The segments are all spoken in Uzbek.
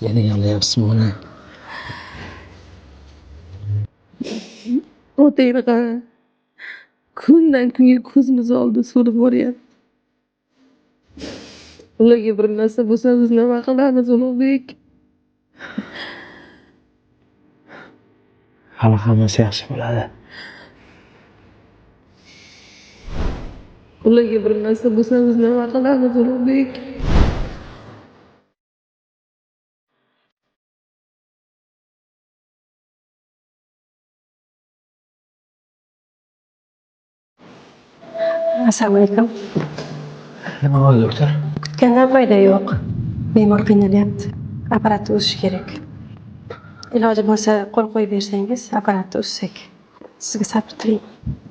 Yana yig'layapsizmi uni? Otangni qara. Kundan kunga ko'zimiz oldida so'lib boryapti. Ularga bir narsa bo'lsa biz nima qilamiz, Ulug'bek? Hali hammasi yaxshi bo'ladi. Ularga bir narsa bo'lsa biz nima qilamiz, Ulug'bek? Assalomu alaykum. Nima bo'ldi, doktor? Kutgandan foyda yo'q. Bemor qiynalyapti. Apparatni uzish kerak. Iloji bo'lsa qo'l qo'yib bersangiz, apparatni uzsak. Sizga sabr tilayman.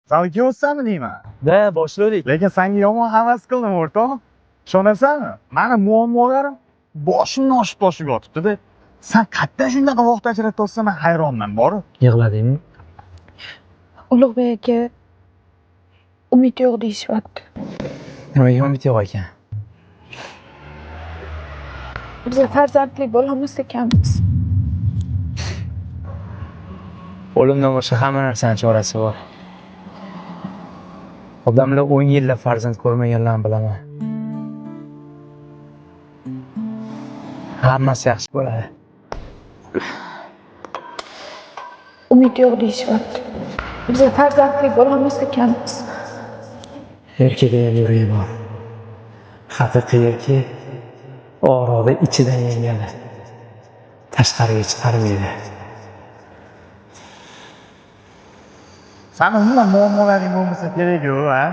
Salga o'tsanmi deyman. Da, boshladik. Lekin senga yomon havas qildim o'rtoq. Ishonasanmi? Mani muammolarim boshimni oshib toshib yotibdi-da. Sen qayerdan shunaqa vaqt ajratib olsan, men hayronman borib. Yig'ladingmi? Ulug'bek aka, umid yo'q deyishyapti. Nimaga umid yo'q ekan? Biz farzandli bo'lamiz ekanmiz. O'limdan boshqa hamma narsaning chorasi bor. Odamlar 10 yillab farzand ko'rmaganlarni bilaman. Hammasi yaxshi bo'ladi. Umid yo'q deyishyapti. Biz farzandli bo'lamiz ekanmiz. Erkakda ham yuragi bor. Haqiqiy erkak orada ichidan yengadi. Tashqariga chiqarmaydi. Sani umuman muammolaring bo'lmasa kerak-ku, ha?